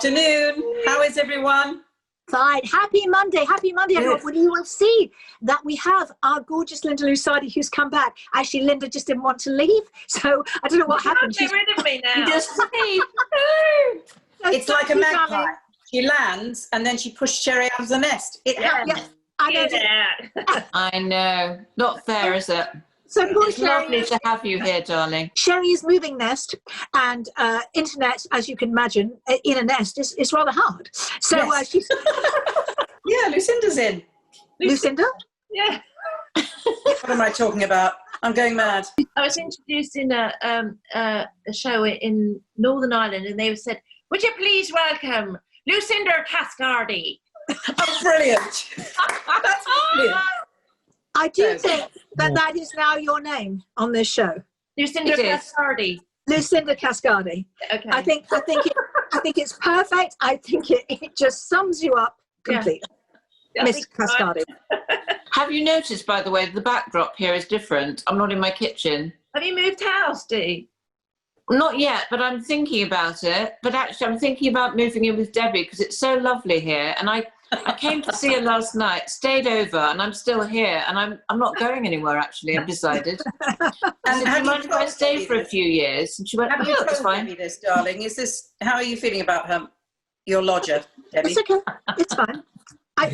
Afternoon. How is everyone? Fine. Happy Monday, everyone. Well, you will see that we have our gorgeous Linda Lusardi who's come back. Actually, Linda just didn't want to leave, so I don't know what happened. Get rid of me now. Just it's like a magpie. Darling. She lands and then she pushed Sherry out of the nest. It happens. Yes, I know. I know. Not fair, is it? So it's lovely to have you here, darling. Sherry is moving nest, and internet, as you can imagine, in a nest is rather hard. So yes. she's yeah, Lucinda's in. Lucinda? Yeah. What am I talking about? I'm going mad. I was introduced in a show in Northern Ireland, and they said, "Would you please welcome Lucinda Cascardi?" Oh, brilliant! That's brilliant. I do think that is now your name on this show. Lucinda Cascardi. Lucinda Cascardi. Okay. I think it's perfect. I think it just sums you up completely. Yeah. Miss Cascardi. Have you noticed, by the way, the backdrop here is different? I'm not in my kitchen. Have you moved house, Dee? Not yet, but I'm thinking about it. But actually, I'm thinking about moving in with Debbie because it's so lovely here. And I came to see her last night, stayed over, and I'm still here. And I'm not going anywhere, actually, I've decided. I said, do you mind if I stay for a few years? And she went, oh, that's fine. Debbie this, darling. How are you feeling about your lodger, Debbie? It's okay. It's fine.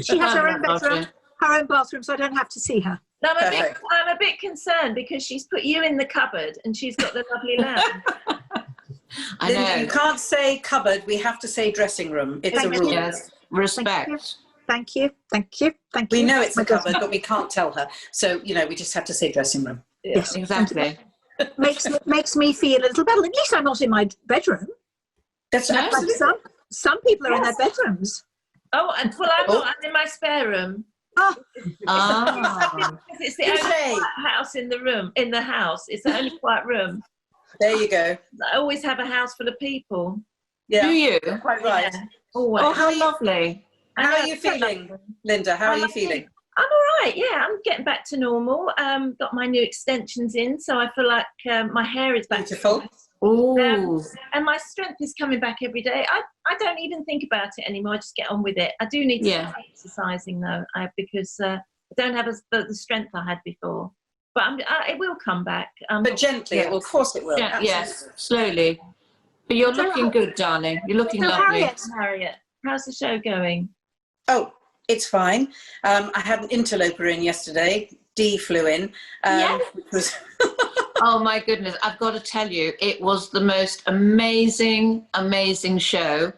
She has her own bedroom, her own bathroom, so I don't have to see her. No, I'm a bit concerned because she's put you in the cupboard and she's got the lovely lamp. I know. You can't say cupboard, we have to say dressing room. It's a rule. Yes. Respect. Thank you. We know it's a cupboard, but we can't tell her. So, we just have to say dressing room. Yes, exactly. makes me feel a little better. At least I'm not in my bedroom. That's absolutely. Some people are in their bedrooms. Oh, I'm not. I'm in my spare room. It's the only quiet house in the house. It's the only quiet room. There you go. I always have a house full of people. Yeah. Do you? Quite right. Yeah, always. Oh, how lovely. How are you feeling, Linda? How are you feeling? I'm all right. Yeah, I'm getting back to normal. Got my new extensions in, so I feel like my hair is back. Beautiful. Ooh. And my strength is coming back every day. I don't even think about it anymore. I just get on with it. I do need to start exercising though, because I don't have the strength I had before. But it will come back. But gently, of course it will. Yeah, yes, slowly. But you're looking good, darling. You're looking lovely. Harriet, how's the show going? Oh, it's fine. I had an interloper in yesterday. Dee flew in. Which Oh my goodness, I've got to tell you, it was the most amazing show.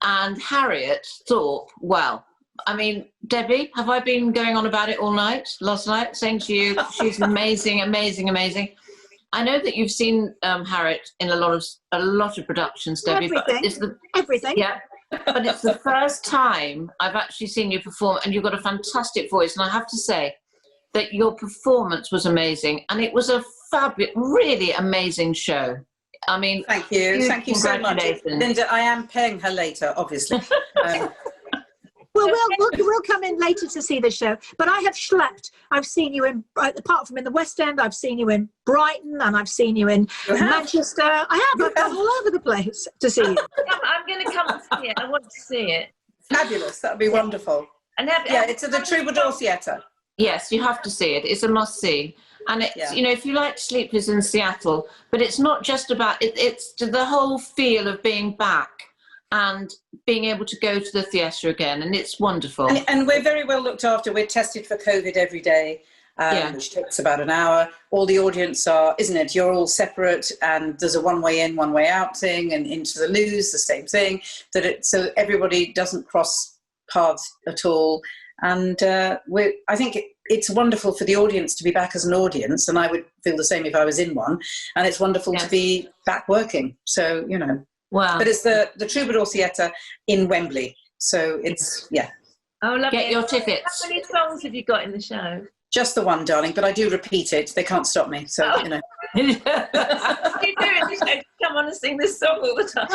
And Harriet thought, well, I mean, Debbie, have I been going on about it all night, last night, saying to you, she's amazing. I know that you've seen Harriet in a lot of productions, Debbie. Everything. Yeah, but it's the first time I've actually seen you perform, and you've got a fantastic voice. And I have to say that your performance was amazing, and it was a really amazing show. I mean, thank you so much, Linda. I am paying her later, obviously. We'll come in later to see the show. But I have schlepped. I've seen you apart from in the West End, I've seen you in Brighton, and I've seen you in Manchester. I've gone all over the place to see you. I'm going to come and see it. I want to see it. Fabulous. That would be wonderful. And it's at the Troubadour Theatre. Yes, you have to see it. It's a must-see. And it's, if you like Sleepless in Seattle, but it's not just about it's the whole feel of being back and being able to go to the theatre again, and it's wonderful. And we're very well looked after. We're tested for COVID every day, which takes about an hour. All the audience are, isn't it? You're all separate, and there's a one-way in, one-way out thing, and into the loos, the same thing. So everybody doesn't cross paths at all. And I think it's wonderful for the audience to be back as an audience, and I would feel the same if I was in one. And it's wonderful to be back working. So, Wow. But it's the Troubadour Theatre in Wembley. So it's, Oh, lovely. Get your tickets. How many songs have you got in the show? Just the one, darling, but I do repeat it. They can't stop me. So, What do you do in the show? Come on and sing this song all the time.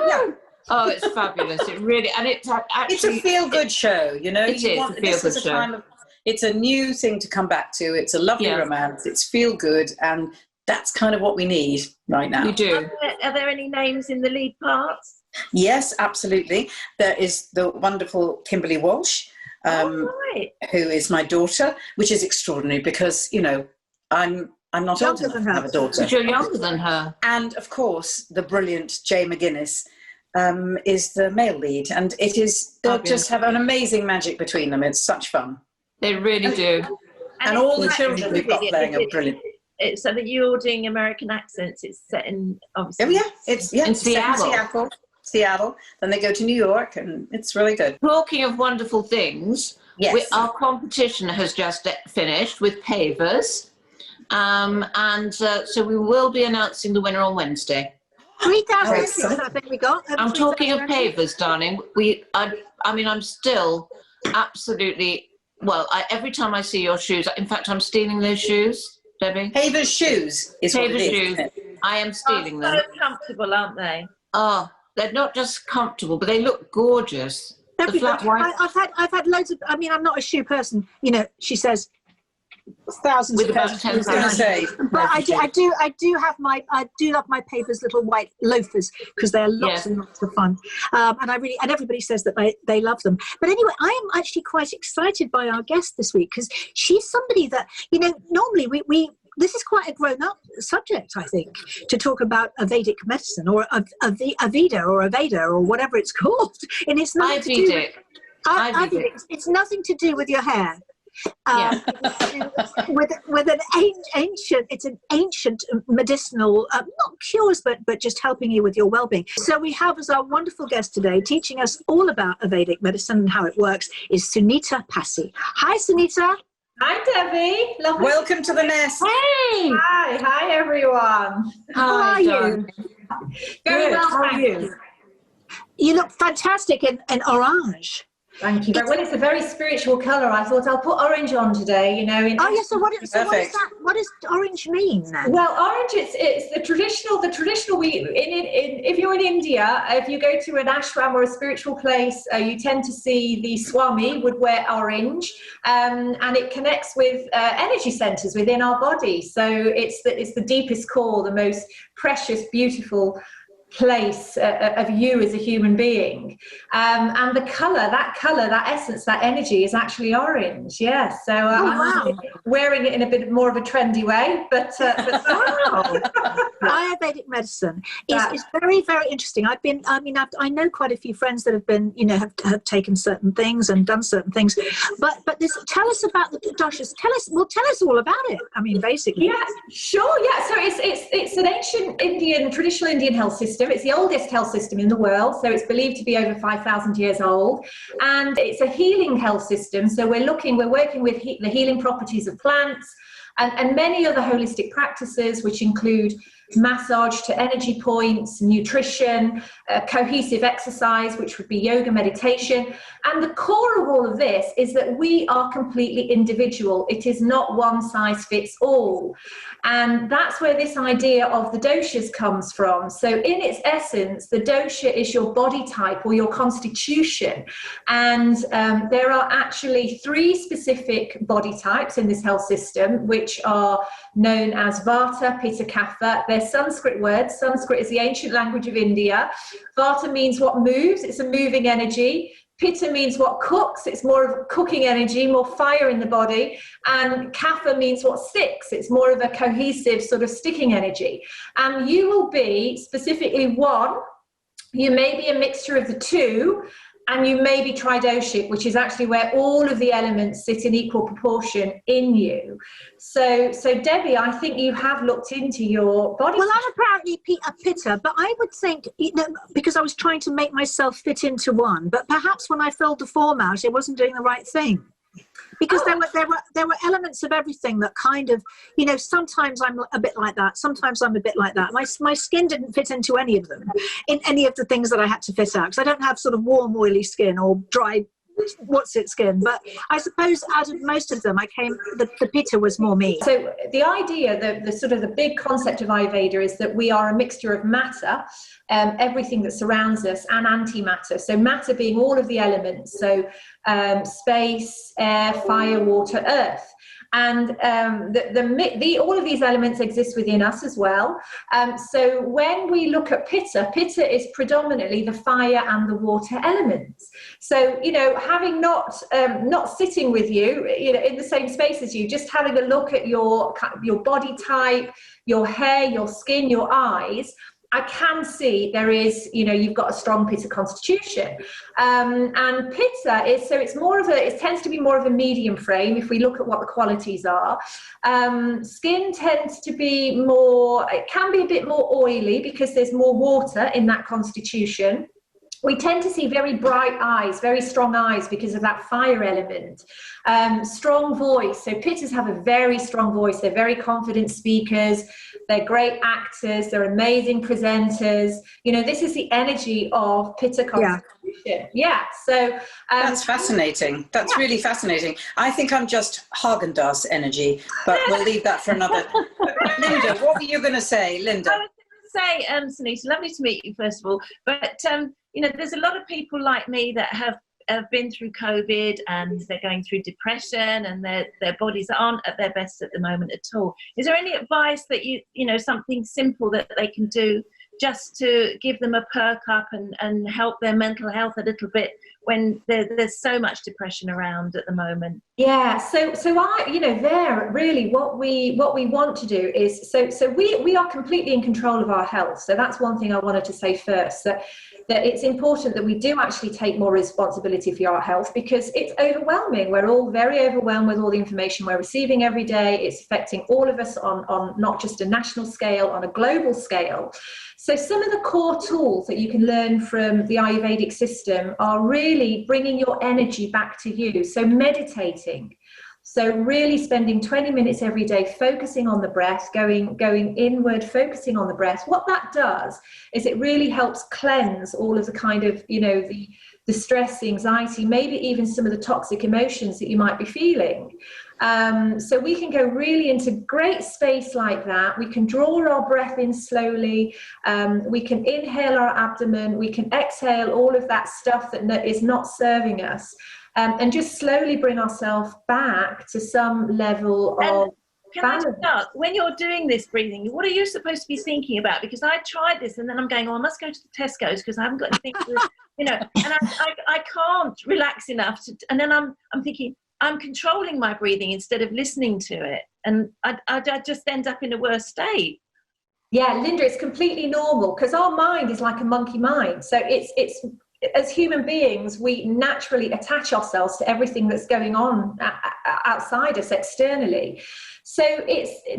Yeah. Oh, it's fabulous. It really, and it's actually... It's a feel-good show, It is a feel-good show. It's a new thing to come back to. It's a lovely romance. It's feel-good, and that's kind of what we need right now. You do. Are there any names in the lead parts? Yes, absolutely. There is the wonderful Kimberly Walsh, Right. who is my daughter, which is extraordinary because, you know, I'm not old Younger enough than to her. have a daughter. But you're younger than her. And of course, the brilliant Jay McGuinness is the male lead, and they just have an amazing magic between them. It's such fun. They really do. And all the children we've got playing are brilliant. It's so that you're doing American accents. It's set in, obviously. Oh yeah, it's in set Seattle. Seattle. Then they go to New York, and it's really good. Talking of wonderful things, Yes. our competition has just finished with pavers. So we will be announcing the winner on Wednesday. 3,000 excellent. I think we got. I'm talking of pavers, darling. I'm still absolutely, every time I see your shoes, in fact, I'm stealing those shoes, Debbie. Pavers shoes is what it Pavers is. shoes. Isn't it? I am stealing them. So comfortable, aren't they? Oh, they're not just comfortable, but they look gorgeous. The flat white. I've had loads of. I mean, I'm not a shoe person. You know, she says thousands With of about pairs of 10 shoes. I was going to say, But I do love my pavers little white loafers because they are lots and lots of fun. And everybody says that they love them. But anyway, I am actually quite excited by our guest this week because she's somebody that, you know, normally we this is quite a grown-up subject, I think, to talk about Ayurvedic medicine or Aveda or Aveda or whatever it's called. And it's nothing to do with Ayurvedic. it's nothing to do with your hair. With an ancient medicinal, not cures, but just helping you with your well-being. So we have as our wonderful guest today, teaching us all about Ayurvedic medicine and how it works, is Sunita Passi. Hi, Sunita. Hi, Debbie. Lovely. welcome to the nest. Hey. Hi, everyone. How are you? Very Good. well, How are thank you? you. You look fantastic in orange. Thank you. Well, it's a very spiritual colour. I thought I'll put orange on today. You know. Oh, yes. So what is Perfect. that? What does orange mean then? Well, orange. It's the traditional. If you're in India, if you go to an ashram or a spiritual place, you tend to see the Swami would wear orange, and it connects with energy centres within our body. So it's the deepest core, the most precious, beautiful place of you as a human being, and the colour, that essence, that energy is actually orange. Yes, so I'm wearing it in a bit more of a trendy way, but Ayurvedic medicine is very, very interesting. I know quite a few friends that have been, you know, have taken certain things and done certain things, but tell us about the doshas. Tell us all about it. I mean, basically. yeah, sure, yeah. So it's an ancient traditional Indian health system. It's the oldest health system in the world, so it's believed to be over 5,000 years old, and it's a healing health system. So we're working with the healing properties of plants and many other holistic practices, which include massage to energy points, nutrition, cohesive exercise, which would be yoga, meditation. And the core of all of this is that we are completely individual. It is not one size fits all. And that's where this idea of the doshas comes from. So in its essence, the dosha is your body type or your constitution. And there are actually 3 specific body types in this health system, which are known as Vata, Pitta, Kapha. They're Sanskrit words. Sanskrit is the ancient language of India. Vata means what moves. It's a moving energy. Pitta means what cooks. It's more of a cooking energy, more fire in the body. And Kapha means what sticks. It's more of a cohesive sort of sticking energy. And you will be specifically one. You may be a mixture of the 2. And you may be tridoshic, which is actually where all of the elements sit in equal proportion in you. So Debbie, I think you have looked into your body. Well, I'm apparently a pitta, but I would think, you know, because I was trying to make myself fit into one, but perhaps when I filled the form out, it wasn't doing the right thing. Because there were elements of everything that kind of, you know, sometimes I'm a bit like that, sometimes I'm a bit like that. My skin didn't fit into any of them, in any of the things that I had to fit out, because I don't have sort of warm, oily skin or dry, what's it skin. But I suppose out of most of them, the pitta was more me. So the idea, the sort of the big concept of Ayurveda is that we are a mixture of matter, everything that surrounds us, and antimatter. So matter being all of the elements, so space, air, fire, water, earth. And all of these elements exist within us as well. So when we look at Pitta, Pitta is predominantly the fire and the water elements. So, having not sitting with you, in the same space as you, just having a look at your body type, your hair, your skin, your eyes, I can see there is, you've got a strong Pitta constitution. And Pitta it tends to be more of a medium frame if we look at what the qualities are. Skin tends to be it can be a bit more oily because there's more water in that constitution. We tend to see very bright eyes, very strong eyes because of that fire element. Strong voice. So Pittas have a very strong voice. They're very confident speakers. They're great actors. They're amazing presenters. This is the energy of Pitta constitution. Yeah. So that's fascinating. That's really fascinating. I think I'm just Haagen-Dazs energy, but we'll leave that for another. Linda, what were you going to say, Linda? I was going to say, Sunita, lovely to meet you first of all. But there's a lot of people like me that have been through COVID and they're going through depression and their bodies aren't at their best at the moment at all. Is there any advice that something simple that they can do just to give them a perk up and help their mental health a little bit when there's so much depression around at the moment? Yeah, so really what we want to do is so we are completely in control of our health. So that's one thing I wanted to say first, that it's important that we do actually take more responsibility for our health because it's overwhelming. We're all very overwhelmed with all the information we're receiving every day. It's affecting all of us on not just a national scale, on a global scale. So some of the core tools that you can learn from the Ayurvedic system are really bringing your energy back to you. So meditating. So really spending 20 minutes every day focusing on the breath, going inward, focusing on the breath. What that does is it really helps cleanse all of the kind of, the stress, the anxiety, maybe even some of the toxic emotions that you might be feeling. So we can go really into great space like that. We can draw our breath in slowly. We can inhale our abdomen. We can exhale all of that stuff that is not serving us. And just slowly bring ourselves back to some level of balance. Can I just ask, when you're doing this breathing, what are you supposed to be thinking about? Because I tried this and then I'm going, I must go to the Tesco's because I haven't got anything to, and I can't relax enough to, and then I'm thinking, I'm controlling my breathing instead of listening to it. And I just end up in a worse state. Yeah, Linda, it's completely normal because our mind is like a monkey mind. So it's as human beings, we naturally attach ourselves to everything that's going on outside us externally. So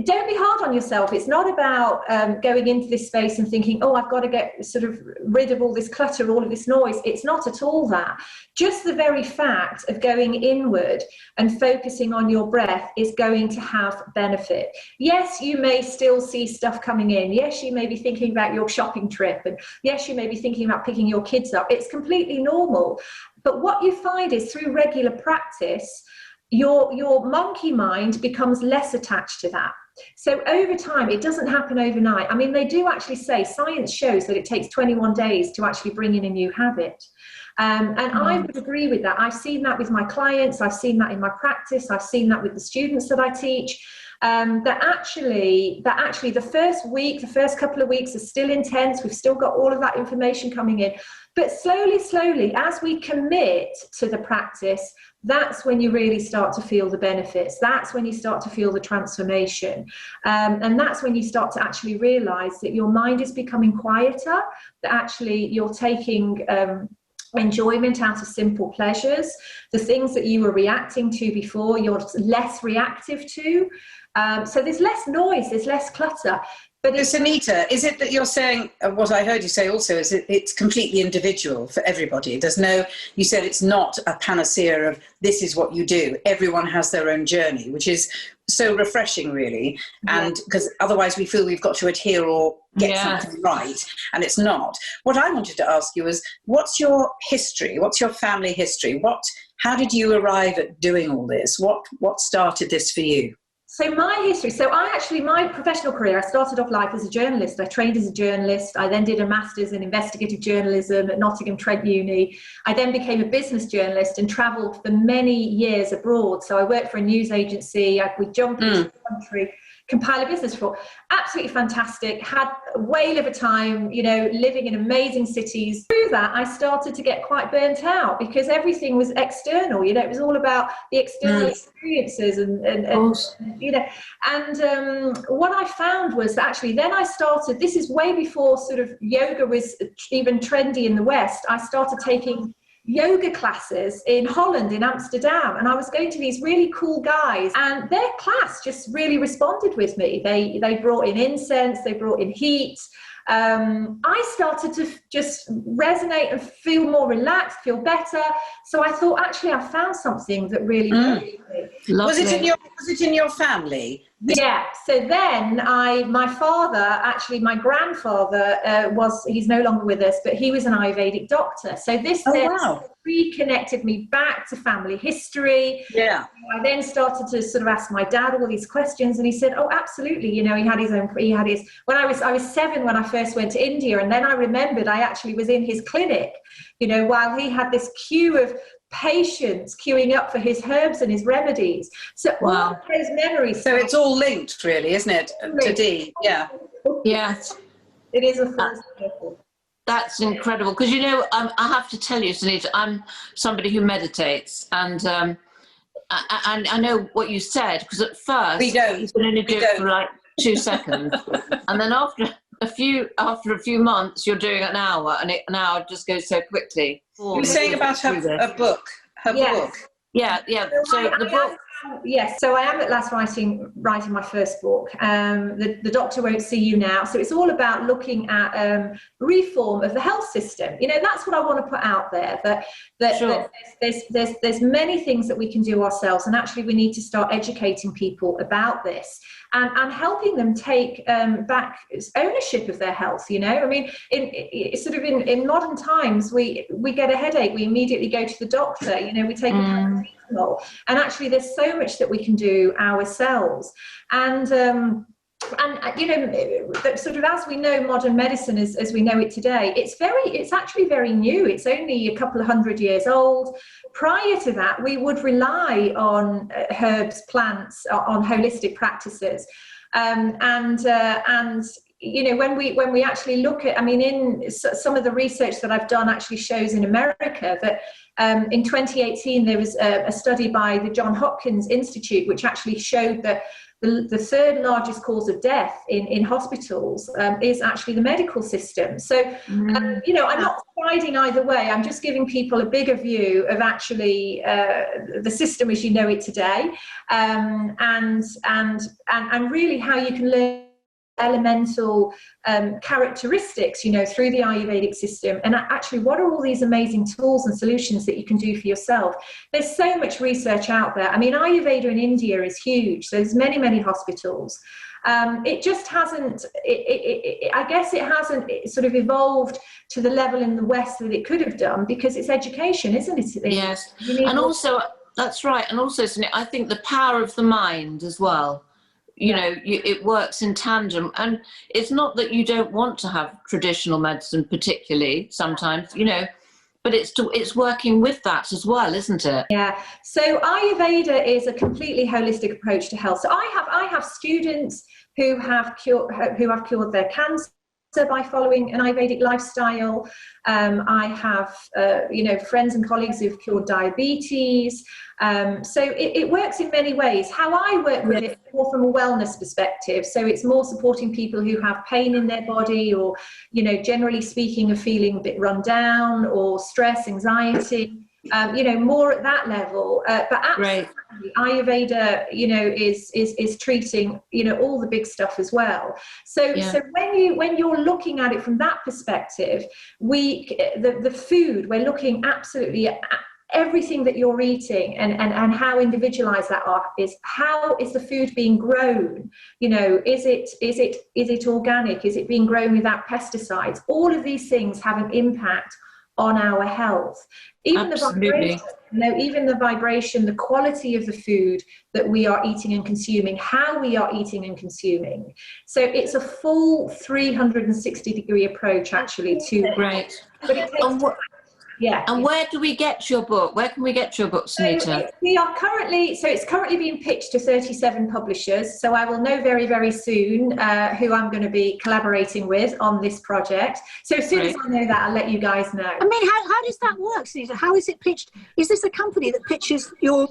don't be hard on yourself. It's not about going into this space and thinking, I've got to get sort of rid of all this clutter, all of this noise. It's not at all that. Just the very fact of going inward and focusing on your breath is going to have benefit. Yes, you may still see stuff coming in. Yes, you may be thinking about your shopping trip. And yes, you may be thinking about picking your kids up. It's completely normal. But what you find is through regular practice, your monkey mind becomes less attached to that. So over time, it doesn't happen overnight. I mean, they do actually say, science shows that it takes 21 days to actually bring in a new habit. And I would agree with that. I've seen that with my clients. I've seen that in my practice. I've seen that with the students that I teach. That actually the first week, the first couple of weeks are still intense. We've still got all of that information coming in. But slowly, as we commit to the practice, that's when you really start to feel the benefits. That's when you start to feel the transformation. And that's when you start to actually realize that your mind is becoming quieter, that actually you're taking enjoyment out of simple pleasures. The things that you were reacting to before, you're less reactive to. So there's less noise, there's less clutter. But Sunita, is it that you're saying, what I heard you say also, is it's completely individual for everybody? You said it's not a panacea of this is what you do. Everyone has their own journey, which is so refreshing, really. And because otherwise we feel we've got to adhere or get something right, and it's not. What I wanted to ask you is, what's your history? What's your family history? How did you arrive at doing all this? What started this for you? So my history, my professional career, I started off life as a journalist. I trained as a journalist. I then did a master's in investigative journalism at Nottingham Trent Uni. I then became a business journalist and travelled for many years abroad. So I worked for a news agency. We jumped into the country, compile a business report. Absolutely fantastic. Had a whale of a time, living in amazing cities. Through that, I started to get quite burnt out because everything was external. It was all about the external experiences and what I found was that actually then I started, this is way before sort of yoga was even trendy in the West. I started taking yoga classes in Holland, in Amsterdam, and I was going to these really cool guys, and their class just really responded with me. They brought in incense, they brought in heat. I started to just resonate and feel more relaxed, feel better. So I thought, actually, I found something that really worked for me. Was it in your family? Yeah. So then my grandfather he's no longer with us, but he was an Ayurvedic doctor. So this reconnected me back to family history. Yeah. I then started to sort of ask my dad all these questions, and he said, "Oh, absolutely." He had his. When I was 7 when I first went to India, and then I remembered I actually was in his clinic, while he had this queue of patients queuing up for his herbs and his remedies. So all of those memories. So it's all linked, really, isn't it? To Dee, yeah. Yes. It is a full circle. That's incredible. Because, I have to tell you, Sunita, I'm somebody who meditates. And I know what you said, because at first, you can only do it for like 2 seconds. And then after a few months, you're doing an hour, and an hour just goes so quickly. You were saying about her book. Book. Yeah. So the book. Yes, so I am at last writing my first book. The Doctor Won't See You Now. So it's all about looking at reform of the health system. That's what I want to put out there. That there's many things that we can do ourselves, and actually we need to start educating people about this and helping them take back ownership of their health. I mean, in modern times, we get a headache, we immediately go to the doctor. We take a paracetamol, and actually there's so much that we can do ourselves. And sort of as we know modern medicine as we know it today, it's actually very new. It's only a couple of 100 years old. Prior to that, we would rely on herbs, plants, on holistic practices, when we actually look at, in some of the research that I've done actually shows in America that in 2018 there was a study by the Johns Hopkins Institute which actually showed that the third largest cause of death in hospitals is actually the medical system. So, I'm not siding either way. I'm just giving people a bigger view of actually the system as you know it today, and really how you can learn elemental characteristics, through the Ayurvedic system, and actually what are all these amazing tools and solutions that you can do for yourself. There's so much research out there. Ayurveda in India is huge. There's many hospitals. It just hasn't, I guess it hasn't sort of evolved to the level in the West that it could have done, because it's education, isn't it? Yes, and also, that's right, and also, I think the power of the mind as well. It works in tandem, and it's not that you don't want to have traditional medicine, particularly sometimes, but it's working with that as well, isn't it? Yeah. So Ayurveda is a completely holistic approach to health. So I have students who have cured their cancer by following an Ayurvedic lifestyle. I have, friends and colleagues who've cured diabetes. So it works in many ways. How I work with it more from a wellness perspective. So it's more supporting people who have pain in their body, or, generally speaking, are feeling a bit run down, or stress, anxiety. More at that level, but absolutely, Ayurveda, is treating, all the big stuff as well. So when you're looking at it from that perspective, the food, we're looking absolutely at everything that you're eating, and how individualized that is. How is the food being grown? Is it organic? Is it being grown without pesticides? All of these things have an impact on our health. Even Absolutely. the vibration, even the vibration, the quality of the food that we are eating and consuming, how we are eating and consuming. So it's a full 360-degree approach, actually, to Great. But it takes time. Yeah. And where do we get your book? Where can we get your book, Sunita? It's currently being pitched to 37 publishers. So I will know very, very soon who I'm going to be collaborating with on this project. So as soon as I know that, I'll let you guys know. I mean, how does that work, Sunita? How is it pitched? Is this a company that pitches your...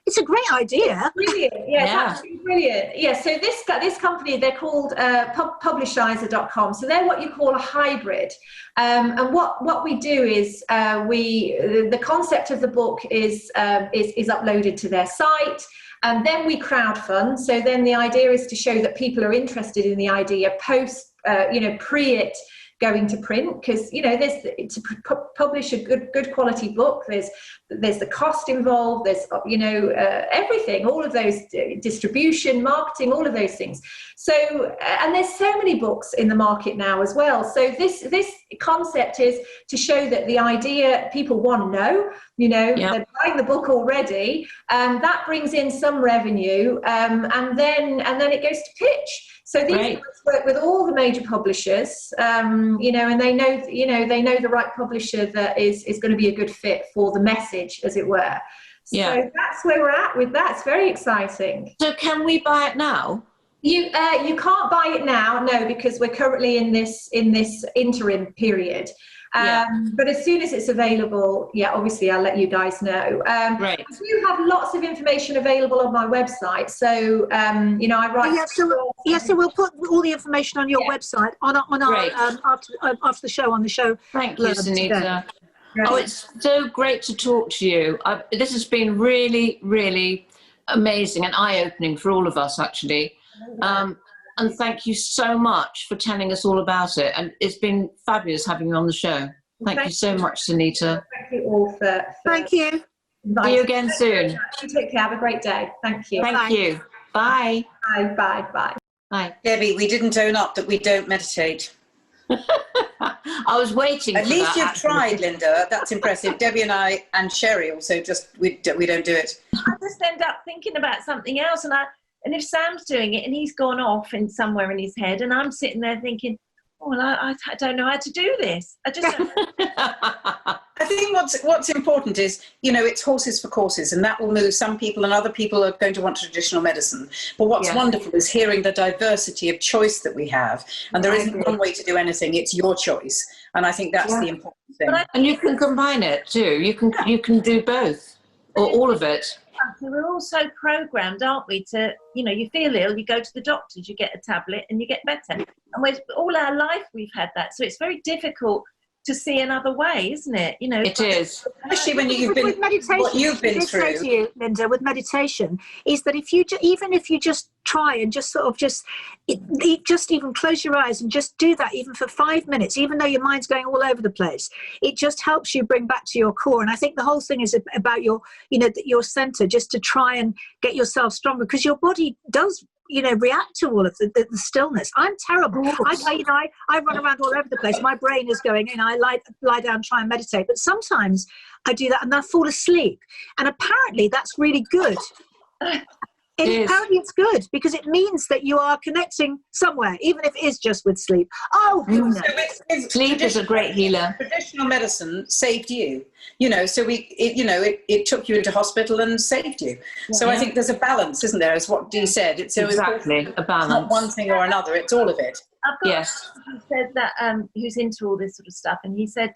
It's a great idea. Brilliant. Yeah, it's absolutely brilliant. Yeah, so this company, they're called Publishizer.com. So they're what you call a hybrid. And what we do is the concept of the book is uploaded to their site. And then we crowdfund. So then the idea is to show that people are interested in the idea pre it going to print, because there's to publish a good quality book, there's the cost involved, there's everything, all of those, distribution, marketing, all of those things. So and there's so many books in the market now as well. So this concept is to show that the idea people want to know, they're buying the book already, and that brings in some revenue, and then it goes to pitch. So these books work with all the major publishers, and they know the right publisher that is going to be a good fit for the message, as it were. So that's where we're at with that. It's very exciting. So can we buy it now? You can't buy it now, no, because we're currently in this interim period. But as soon as it's available, obviously I'll let you guys know. I do have lots of information available on my website. So, I write. So we'll put all the information on your website on our after the show on the show. Thank you, Sunita. Oh, it's so great to talk to you. This has been really, really amazing and eye-opening for all of us, actually. And thank you so much for telling us all about it. And it's been fabulous having you on the show. Thank you so much, Sunita. Thank you all for Thank you. See you again soon. You take care. Have a great day. Thank you. Thank you. Bye. Bye. Bye. Bye. Bye. Debbie, we didn't own up that we don't meditate. I was waiting At for least that, you've actually. tried, Linda. That's impressive. Debbie and I and Sherry also we don't do it. I just end up thinking about something else, and if Sam's doing it and he's gone off in somewhere in his head, and I'm sitting there thinking, oh, well, I don't know how to do this. I just don't. I think what's important is, it's horses for courses, and that will move some people, and other people are going to want traditional medicine. But what's wonderful is hearing the diversity of choice that we have. And there isn't one way to do anything. It's your choice. And I think that's the important thing. And you can combine it too. You can do both or all of it. We're all so programmed, aren't we, to, you feel ill, you go to the doctors, you get a tablet and you get better. And all our life we've had that. So it's very difficult to see another way, isn't it? It is. Especially when you've been, what you've been through. What I say to you, Linda, with meditation, is that even if you just try and just even close your eyes and just do that, even for 5 minutes, even though your mind's going all over the place, it just helps you bring back to your core. And I think the whole thing is about your center, just to try and get yourself stronger, because your body does react to all of the stillness. I'm terrible. I run around all over the place. My brain is going, I lie down, try and meditate. But sometimes I do that and I fall asleep. And apparently that's really good. Apparently it's good, because it means that you are connecting somewhere, even if it is just with sleep. Oh, goodness. So sleep is a great healer. Traditional medicine saved you, so it took you into hospital and saved you. So I think there's a balance, isn't there, as what Dee said. It's so exactly a balance. It's not one thing or another, it's all of it. I've got who said that, who's into all this sort of stuff, and he said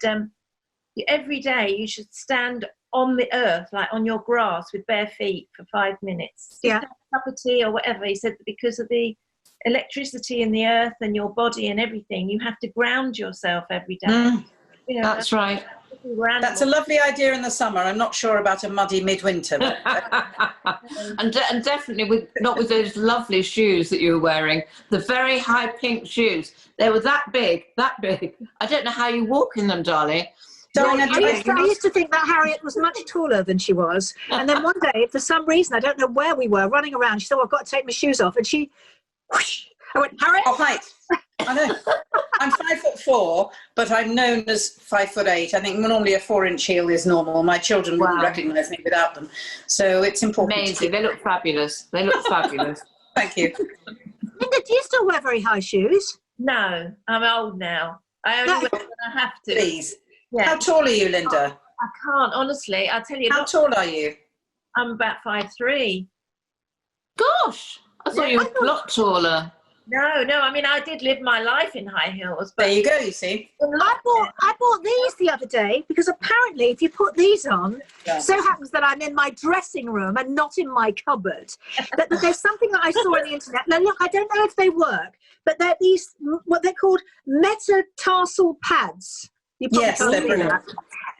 every day you should stand on the earth, like on your grass with bare feet for 5 minutes. Have a cup of tea or whatever. He said that because of the electricity in the earth and your body and everything, you have to ground yourself every day. That's right. That's a lovely idea in the summer. I'm not sure about a muddy midwinter. and definitely not with those lovely shoes that you were wearing, the very high pink shoes. They were that big. I don't know how you walk in them, darling. I used to think that Harriet was much taller than she was. And then one day, for some reason, I don't know where we were, running around, she said, I've got to take my shoes off. And she, whoosh, I went, Harriet? Oh, height. I know. I'm 5'4", but I'm known as 5'8". I think normally a 4-inch heel is normal. My children wouldn't recognise me without them. So it's important. Amazing. They look fabulous. They look fabulous. Thank you. Linda, do you still wear very high shoes? No, I'm old now. I only wear when I have to. Please. Yeah. How tall are you, Linda? I can't, honestly. I'll tell you. How tall are you? I'm about 5'3". Gosh, I thought you were a lot taller. No, I mean, I did live my life in high heels. But There you go, you see. I bought these the other day because apparently if you put these on, so happens that I'm in my dressing room and not in my cupboard. But there's something that I saw on the internet. Now look, I don't know if they work, but they're these, what they're called, metatarsal pads. You Yes, they're brilliant. Are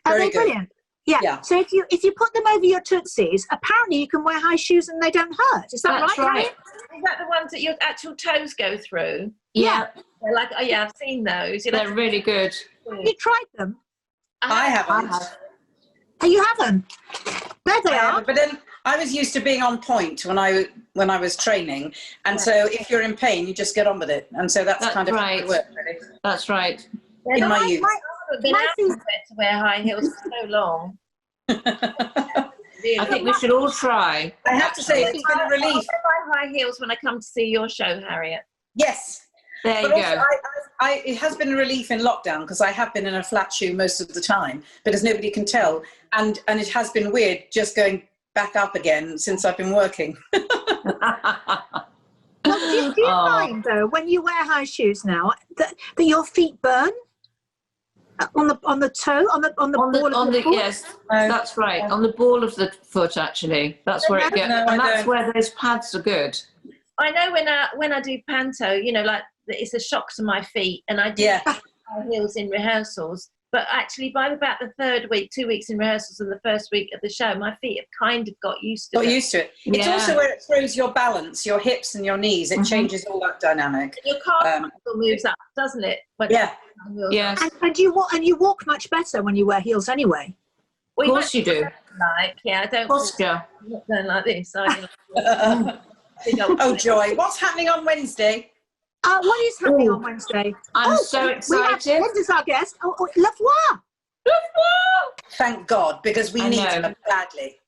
they Very good. brilliant? Yeah. So if you put them over your tootsies, apparently you can wear high shoes and they don't hurt. Is that That's right? right. is that the ones that your actual toes go through? Yeah, They're like, oh yeah, I've seen those. they're really good. Have you tried them? I haven't. Oh, you haven't? There they I are. haven't. But then I was used to being on point when I was training, and so if you're in pain, you just get on with it, and so that's kind of how it works, really. That's right. In my youth. I've been out to wear high heels for so long. I think we should all try. I have to say, it's been a relief. I wear high heels when I come to see your show, Harriet. Yes. There you But also, go. it has been a relief in lockdown because I have been in a flat shoe most of the time because nobody can tell. And it has been weird just going back up again since I've been working. Well, do you find, though, when you wear high shoes now, that your feet burn? On the toe, on the ball of the foot? Yes, that's right. On the ball of the foot, actually. That's where it gets. No, and I that's don't. where those pads are good. I know when I do panto, you know, like it's a shock to my feet, and I do high heels in rehearsals. But actually, by about the third week, 2 weeks in rehearsals, and the first week of the show, my feet have kind of got used to it. It's also where it throws your balance, your hips and your knees. It changes all that dynamic. Your calf muscle moves up, doesn't it? Yes. And you walk much better when you wear heels anyway. Of course you do. I don't. Posture. I'm not going like this. Oh, Joy, what's happening on Wednesday? What is happening on Wednesday? I'm so excited. Linda's our guest. Oh, La Voix. Thank God, because we need her badly.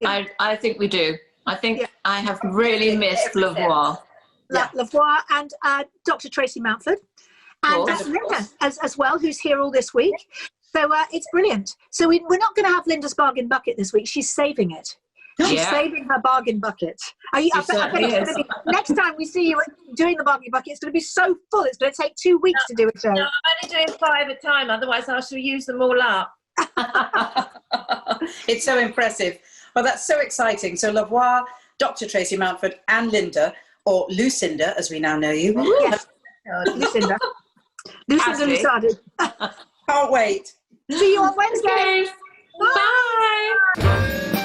I think we do. I think I have really missed La Voix. La Voix and Dr. Tracy Mountford. And Linda as well, who's here all this week. So it's brilliant. So we're not going to have Linda's bargain bucket this week. She's saving it. She's saving her bargain bucket. I bet it's gonna be, next time we see you doing the bargain bucket, it's going to be so full. It's going to take 2 weeks to do a show. No, I'm only doing 5 at a time. Otherwise, I shall use them all up. It's so impressive. Well, that's so exciting. So La Voix, Dr. Tracy Mountford and Linda, or Lucinda, as we now know you. Yes, Lucinda. Lucinda Lusardi. Can't wait. See you on Wednesday. Bye.